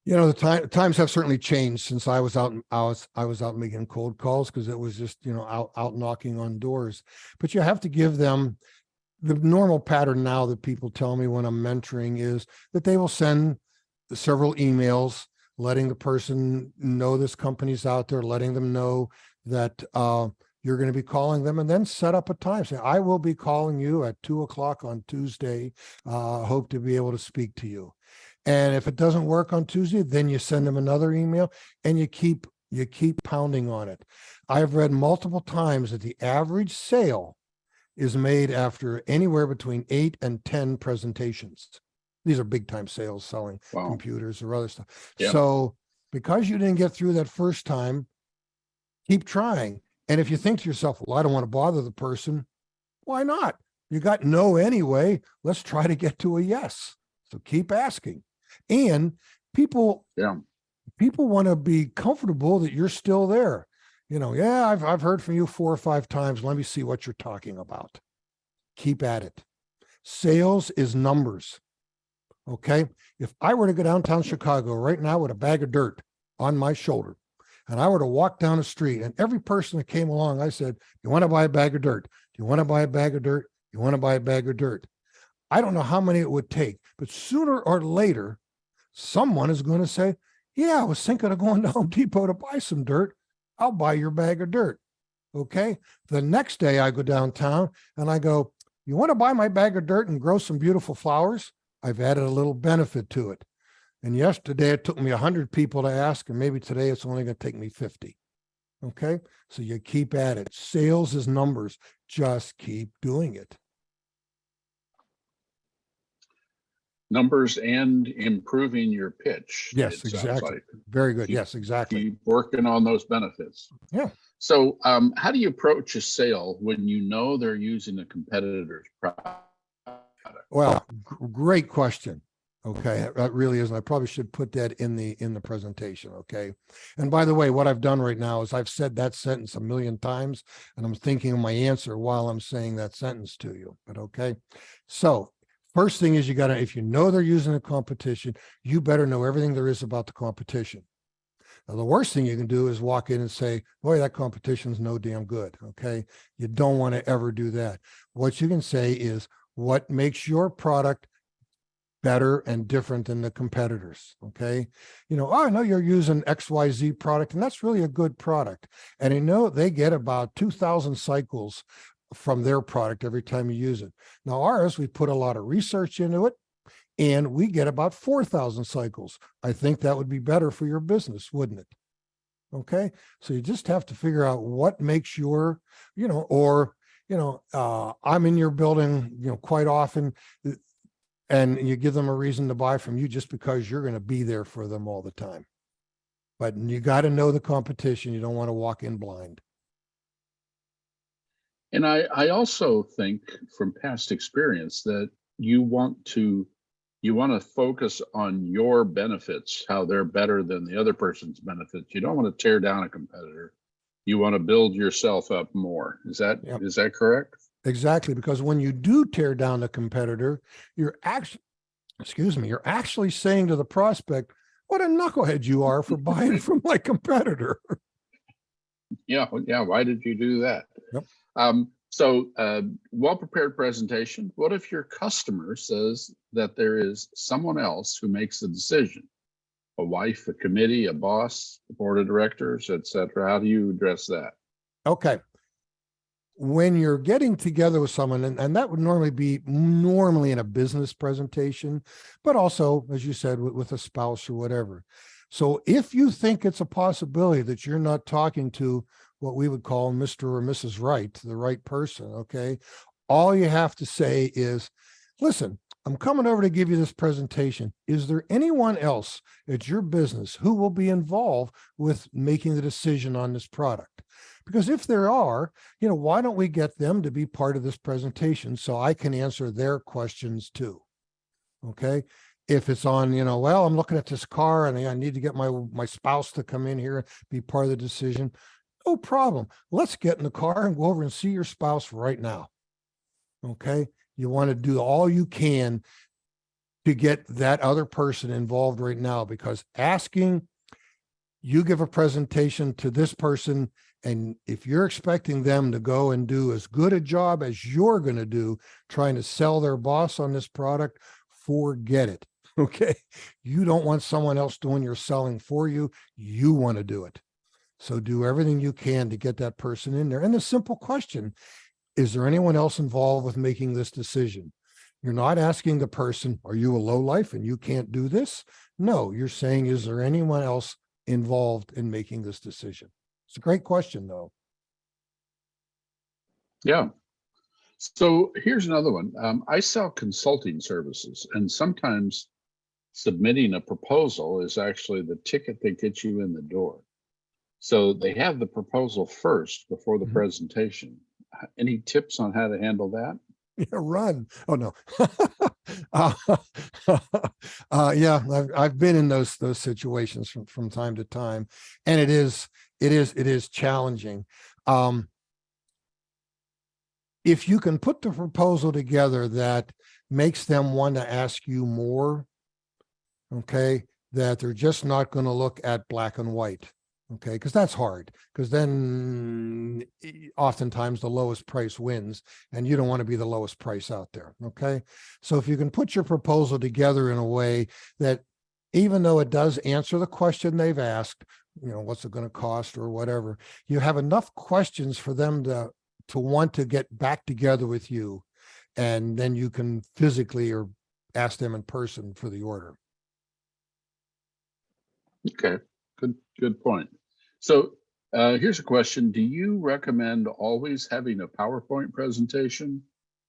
The times have certainly changed since I was out making cold calls, because it was just, out knocking on doors. But you have to give them the normal pattern now that people tell me when I'm mentoring is that they will send several emails letting the person know this company's out there, letting them know that you're going to be calling them, and then set up a time. Say, I will be calling you at 2:00 on Tuesday. Hope to be able to speak to you. And if it doesn't work on Tuesday, then you send them another email and you keep pounding on it. I've read multiple times that the average sale is made after anywhere between 8 and 10 presentations. These are big time sales, selling Wow. computers or other stuff. Yeah. So because you didn't get through that first time, keep trying. And if you think to yourself, well, I don't want to bother the person, why not? You got no anyway. Let's try to get to a yes. So keep asking. And people want to be comfortable that you're still there. You know, yeah, I've heard from you 4 or 5 times. Let me see what you're talking about. Keep at it. Sales is numbers. Okay. If I were to go downtown Chicago right now with a bag of dirt on my shoulder, and I were to walk down the street and every person that came along, I said, you want to buy a bag of dirt? Do you want to buy a bag of dirt? You want to buy a bag of dirt? I don't know how many it would take, but sooner or later, someone is going to say, yeah, I was thinking of going to Home Depot to buy some dirt. I'll buy your bag of dirt. Okay. The next day I go downtown and I go, you want to buy my bag of dirt and grow some beautiful flowers? I've added a little benefit to it. And yesterday it took me 100 people to ask, and maybe today it's only going to take me 50. Okay. So you keep at it. Sales is numbers. Just keep doing it. Numbers and improving your pitch. Yes, exactly. Like. Very good. Yes, exactly. Keep working on those benefits. Yeah. So how do you approach a sale when you know they're using a competitor's product? Well, great question. Okay, that really is. And I probably should put that in the presentation. Okay. And by the way, what I've done right now is I've said that sentence a million times, and I'm thinking of my answer while I'm saying that sentence to you. But okay. So first thing is you got to, if you know they're using a competition, you better know everything there is about the competition. Now, the worst thing you can do is walk in and say, boy, that competition's no damn good. Okay. You don't want to ever do that. What you can say is what makes your product better and different than the competitors. Okay. You know, oh, I know you're using XYZ product and that's really a good product. And I know they get about 2,000 cycles from their product every time you use it. Now ours, we put a lot of research into it and we get about 4,000 cycles. I think that would be better for your business, wouldn't it? Okay. So you just have to figure out what makes your, you know, or, you know, I'm in your building, you know, quite often, and you give them a reason to buy from you just because you're going to be there for them all the time. But you got to know the competition. You don't want to walk in blind. And I also think from past experience that you want to focus on your benefits, how they're better than the other person's benefits. You don't want to tear down a competitor. You want to build yourself up more. Is that correct? Exactly. Because when you do tear down the competitor, you're actually saying to the prospect, what a knucklehead you are for buying from my competitor. Yeah. Why did you do that? Yep. So well-prepared presentation. What if your customer says that there is someone else who makes the decision? A wife, a committee, a boss, the board of directors, etc. How do you address that? Okay. When you're getting together with someone, and that would normally be in a business presentation, but also, as you said, with a spouse or whatever. So if you think it's a possibility that you're not talking to what we would call Mr. or Mrs. Right, the right person, okay, all you have to say is, listen, I'm coming over to give you this presentation. Is there anyone else at your business who will be involved with making the decision on this product? Because if there are, you know, why don't we get them to be part of this presentation so I can answer their questions too? Okay. If it's on, you know, well, I'm looking at this car and I need to get my spouse to come in here and be part of the decision. No problem. Let's get in the car and go over and see your spouse right now. Okay. You want to do all you can to get that other person involved right now, because asking, you give a presentation to this person, and if you're expecting them to go and do as good a job as you're going to do trying to sell their boss on this product, forget it. Okay. You don't want someone else doing your selling for you. You want to do it. So do everything you can to get that person in there. And the simple question, is there anyone else involved with making this decision? You're not asking the person, are you a lowlife and you can't do this? No, you're saying, is there anyone else involved in making this decision? It's a great question, though. Yeah. So here's another one. I sell consulting services, and sometimes submitting a proposal is actually the ticket that gets you in the door. So they have the proposal first before the Mhm. presentation. Any tips on how to handle that? Yeah, run. Oh no. uh, yeah, I've been in those situations from time to time, and it is challenging. If you can put the proposal together that makes them want to ask you more, okay, that they're just not going to look at black and white. Okay, because that's hard, because then oftentimes the lowest price wins, and you don't want to be the lowest price out there. Okay, so if you can put your proposal together in a way that, even though it does answer the question they've asked, what's it going to cost or whatever, you have enough questions for them to want to get back together with you, and then you can physically or ask them in person for the order. Okay, good point. So here's a question. Do you recommend always having a PowerPoint presentation,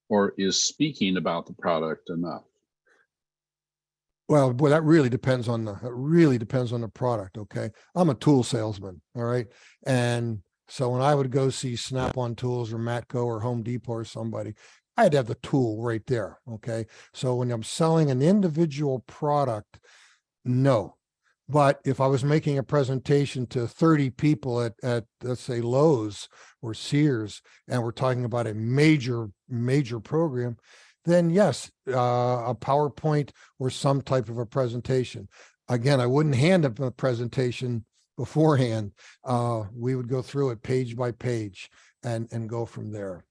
or is speaking about the product enough? Well, boy, that really depends on the product. Okay. I'm a tool salesman. All right. And so when I would go see Snap-on Tools or Matco or Home Depot or somebody, I'd have the tool right there. Okay. So when I'm selling an individual product, no. But if I was making a presentation to 30 people at let's say Lowe's or Sears, and we're talking about a major program, then yes, a PowerPoint or some type of a presentation. Again, I wouldn't hand up a presentation beforehand. We would go through it page by page and go from there.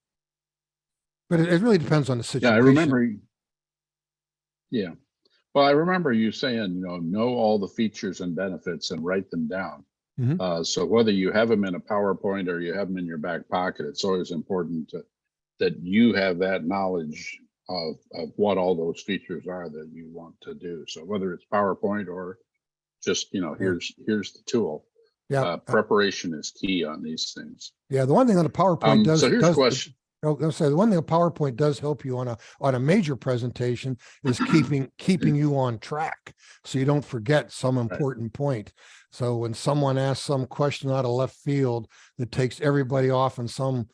But it really depends on the situation. Yeah, I remember. Yeah. Well, I remember you saying, know all the features and benefits and write them down. Mhm. So whether you have them in a PowerPoint or you have them in your back pocket, it's always important that you have that knowledge of what all those features are that you want to do. So whether it's PowerPoint or just, here's the tool. Yeah. Preparation is key on these things. Yeah. The one thing on the PowerPoint So here's a question. I was going to say, the one thing a PowerPoint does help you on a major presentation is keeping you on track, so you don't forget some important point. So when someone asks some question out of left field that takes everybody off in some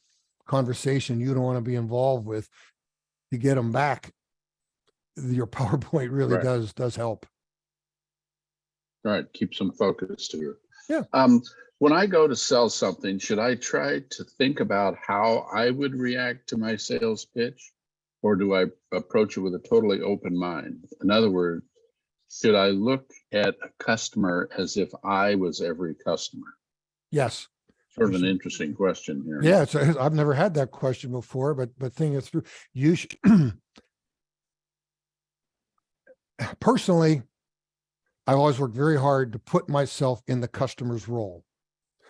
conversation you don't want to be involved with, to get them back, your PowerPoint really does help. Right, keep some focus to it. Yeah. When I go to sell something, should I try to think about how I would react to my sales pitch, or do I approach it with a totally open mind? In other words, should I look at a customer as if I was every customer? Yes. Sort of an interesting question here. Yeah, I've never had that question before, but think it through. You should personally, I always work very hard to put myself in the customer's role.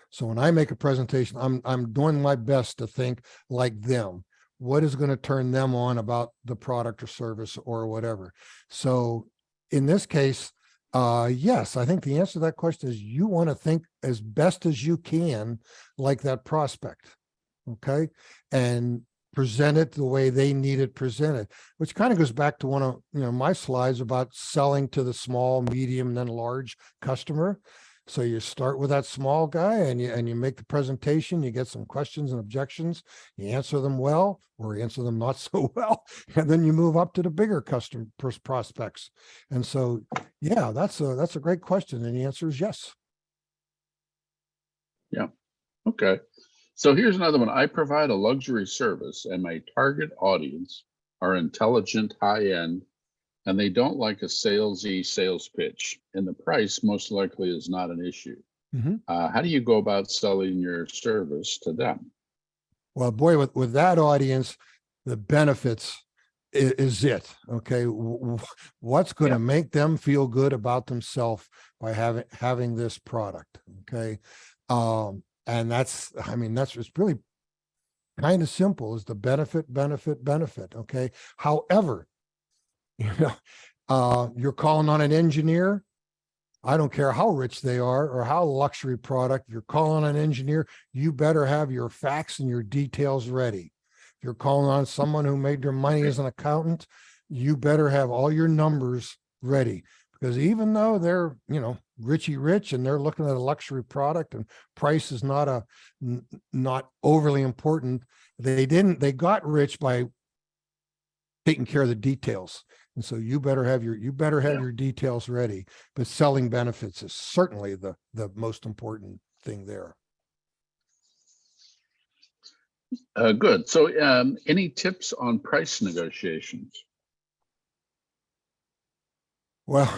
So when I make a presentation, I'm doing my best to think like them. What is going to turn them on about the product or service or whatever? So in this case, yes, I think the answer to that question is you want to think as best as you can like that prospect, okay? And present it the way they need it presented, which kind of goes back to one of my slides about selling to the small, medium, and then large customer. So you start with that small guy and you make the presentation, you get some questions and objections, you answer them well or answer them not so well, and then you move up to the bigger customer prospects. And so, yeah, that's a great question. And the answer is yes. Yeah. Okay. So here's another one. I provide a luxury service and my target audience are intelligent, high-end, and they don't like a salesy sales pitch, and the price most likely is not an issue. Mm-hmm. How do you go about selling your service to them? Well, boy, with that audience, the benefits is it. Okay. What's going to make them feel good about themselves by having this product? Okay. And that's it's really kind of simple, is the benefit. Okay. However, You're calling on an engineer. I don't care how rich they are or how luxury product, you're calling on an engineer, you better have your facts and your details ready. If you're calling on someone who made their money as an accountant, you better have all your numbers ready. Because even though they're, richy rich and they're looking at a luxury product and price is not overly important, they got rich by taking care of the details. And so you better have your details ready, but selling benefits is certainly the most important thing there. Good. So any tips on price negotiations? Well,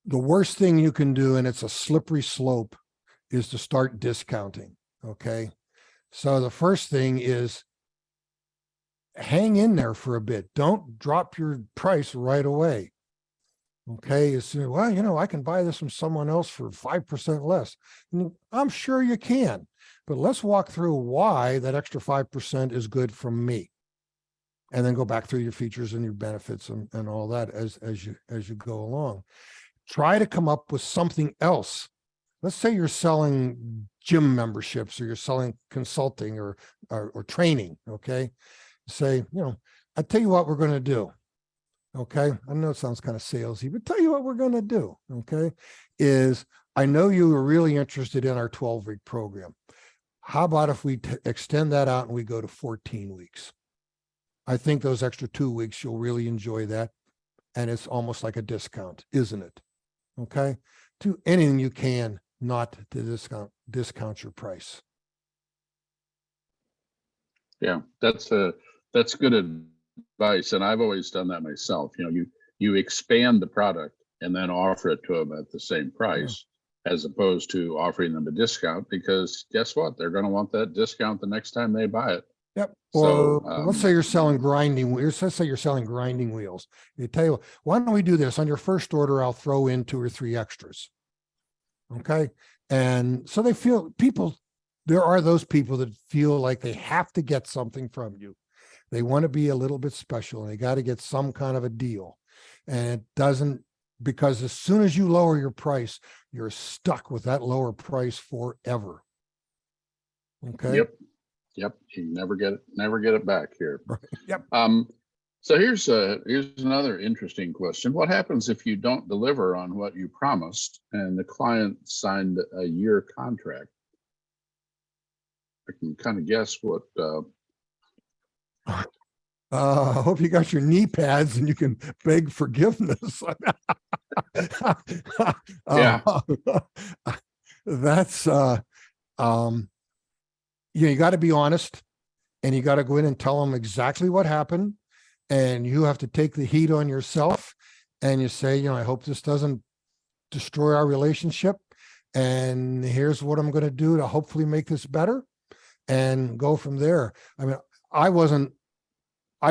the worst thing you can do, and it's a slippery slope, is to start discounting. Okay. So the first thing is hang in there for a bit. Don't drop your price right away. Okay. Well, I can buy this from someone else for 5% less. I'm sure you can, but let's walk through why that extra 5% is good from me. And then go back through your features and your benefits and all that as you go along. Try to come up with something else. Let's say you're selling gym memberships or you're selling consulting or training. Okay. Say, I tell you what we're going to do. Okay. I know it sounds kind of salesy, but tell you what we're going to do. Okay. Is I know you are really interested in our 12-week program. How about if we extend that out and we go to 14 weeks? I think those extra 2 weeks, you'll really enjoy that. And it's almost like a discount, isn't it? Okay. Do anything you can not to discount your price. Yeah, that's good advice. And I've always done that myself. You expand the product and then offer it to them at the same price, as opposed to offering them a discount, because guess what? They're going to want that discount the next time they buy it. Yep. So, Or let's say you're selling grinding wheels. Let's say you're selling grinding wheels. You tell you, why don't we do this? On your first order, I'll throw in 2 or 3 extras. Okay. And so there are those people that feel like they have to get something from you. They want to be a little bit special and they got to get some kind of a deal. And it doesn't, because as soon as you lower your price, you're stuck with that lower price forever. Okay. Yep. You never get it back here. Right. Yep. So here's another interesting question. What happens if you don't deliver on what you promised and the client signed a year contract? I can kind of guess what. I hope you got your knee pads and you can beg forgiveness. Yeah. That's you got to be honest, and you got to go in and tell them exactly what happened, and you have to take the heat on yourself, and you say, I hope this doesn't destroy our relationship, and here's what I'm going to do to hopefully make this better, and go from there. I mean, I've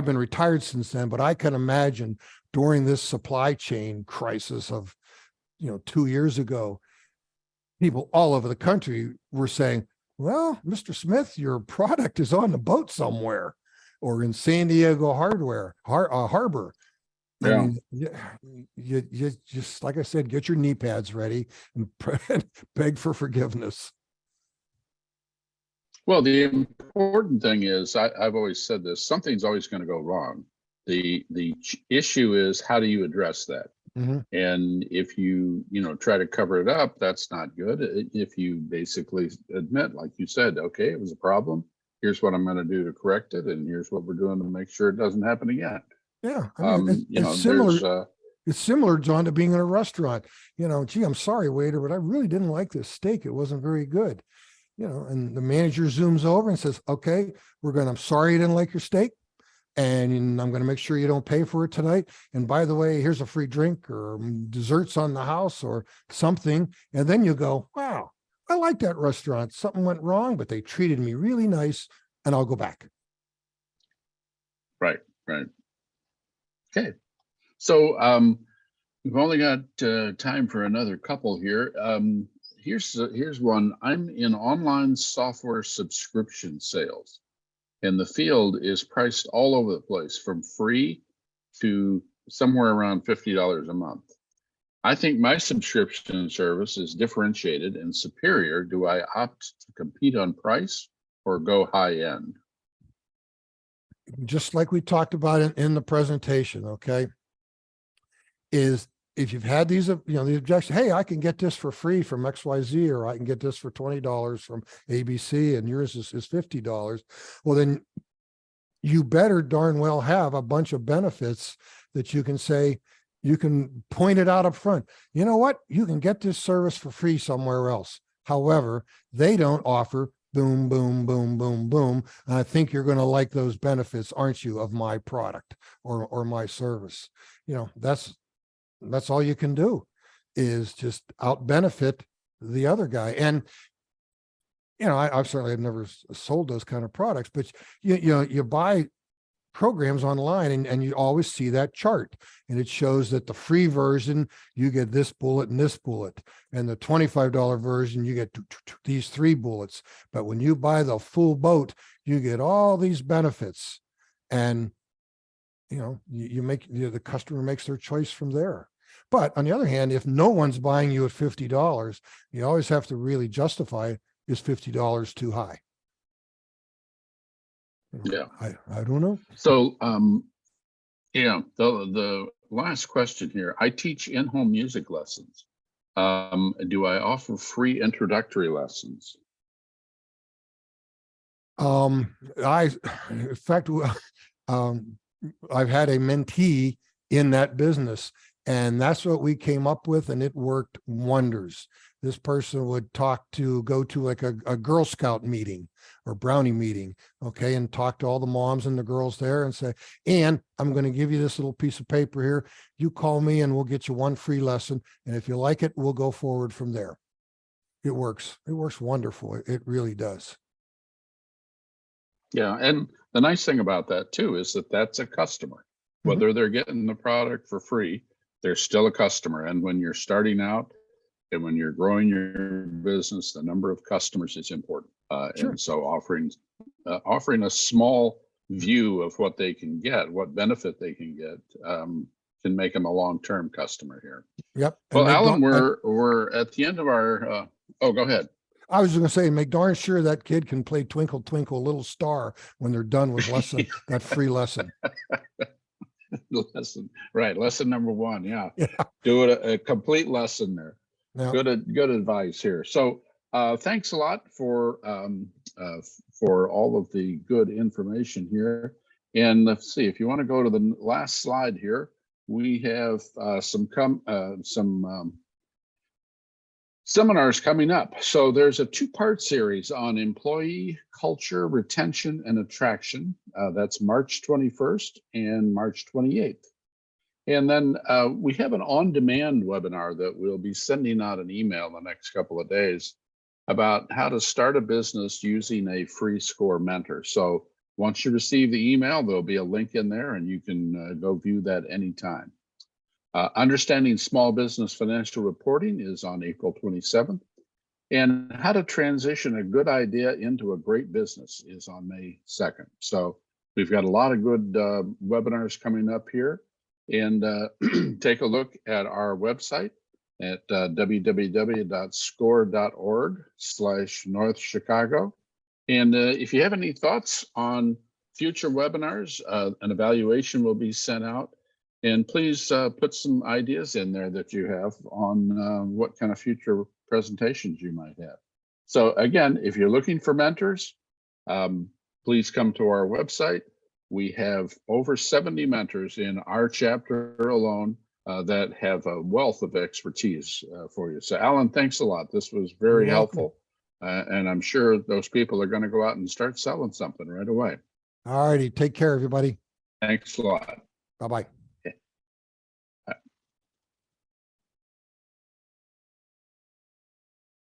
been retired since then, but I can imagine during this supply chain crisis of, 2 years ago, people all over the country were saying, well, Mr. Smith, your product is on the boat somewhere or in San Diego Harbor. Yeah. I mean, you just, like I said, get your knee pads ready and beg for forgiveness. Well, the important thing is, I've always said this, something's always going to go wrong. The issue is, how do you address that? Mm-hmm. And if you try to cover it up, that's not good. If you basically admit, like you said, okay, it was a problem, here's what I'm going to do to correct it, and here's what we're doing to make sure it doesn't happen again. Yeah, I mean, it's similar. It's similar, John, to being in a restaurant. Gee, I'm sorry, waiter, but I really didn't like this steak. It wasn't very good. And the manager zooms over and says, okay, I'm sorry you didn't like your steak, and I'm going to make sure you don't pay for it tonight. And by the way, here's a free drink or desserts on the house or something. And then you go, wow, I like that restaurant. Something went wrong, but they treated me really nice, and I'll go back. Right. Okay. So we've only got time for another couple here. Here's one. I'm in online software subscription sales. and the field is priced all over the place, from free to somewhere around $50 a month. I think my subscription service is differentiated and superior. Do I opt to compete on price or go high end? Just like we talked about in the presentation, okay, is if you've had these, the objection, hey, I can get this for free from XYZ, or I can get this for $20 from ABC, and yours is $50. Well, then you better darn well have a bunch of benefits that you can say, you can point it out up front. You know what? You can get this service for free somewhere else. However, they don't offer boom, boom, boom, boom, boom. And I think you're going to like those benefits, aren't you, of my product or my service? That's all you can do, is just out benefit the other guy. And I've certainly have never sold those kind of products, but you buy programs online and you always see that chart, and it shows that the free version, you get this bullet and this bullet, and the $25 version, you get these 3 bullets. But when you buy the full boat, you get all these benefits, and the customer makes their choice from there. But on the other hand, if no one's buying you at $50, you always have to really justify, is $50 too high? Yeah, I don't know. So, the last question here. I teach in-home music lessons. Do I offer free introductory lessons? In fact, I've had a mentee in that business, and that's what we came up with, and it worked wonders. This person would go to like a Girl Scout meeting or Brownie meeting, okay, and talk to all the moms and the girls there and say, and I'm going to give you this little piece of paper here. You call me and we'll get you 1 free lesson. And if you like it, we'll go forward from there. It works. It works wonderful. It really does. Yeah, and the nice thing about that too is that that's a customer. Whether they're getting the product for free, they're still a customer. And when you're starting out and when you're growing your business, the number of customers is important. Sure. And so offering a small view of what they can get, what benefit they can get, can make them a long-term customer here. Yep. Well, Alan, we're at the end of our. Oh, go ahead. I was going to say, make darn sure that kid can play Twinkle, Twinkle, Little Star when they're done with that free lesson. Lesson number 1. Yeah. Do it a complete lesson there. Yeah. Good advice here. So thanks a lot for all of the good information here. And let's see, if you want to go to the last slide here, we have some seminars coming up. So there's a 2-part series on employee culture, retention, and attraction. That's March 21st and March 28th. And then we have an on-demand webinar that we'll be sending out an email the next couple of days about how to start a business using a free score mentor. So once you receive the email, there'll be a link in there and you can go view that anytime. Understanding Small Business Financial Reporting is on April 27th. And how to transition a good idea into a great business is on May 2nd. So we've got a lot of good webinars coming up here. And take a look at our website at www.score.org/North Chicago. And if you have any thoughts on future webinars, an evaluation will be sent out. And please put some ideas in there that you have on what kind of future presentations you might have. So again, if you're looking for mentors, please come to our website. We have over 70 mentors in our chapter alone that have a wealth of expertise for you. So Alan, thanks a lot. This was very helpful. And I'm sure those people are going to go out and start selling something right away. All righty. Take care, everybody. Thanks a lot. Bye-bye.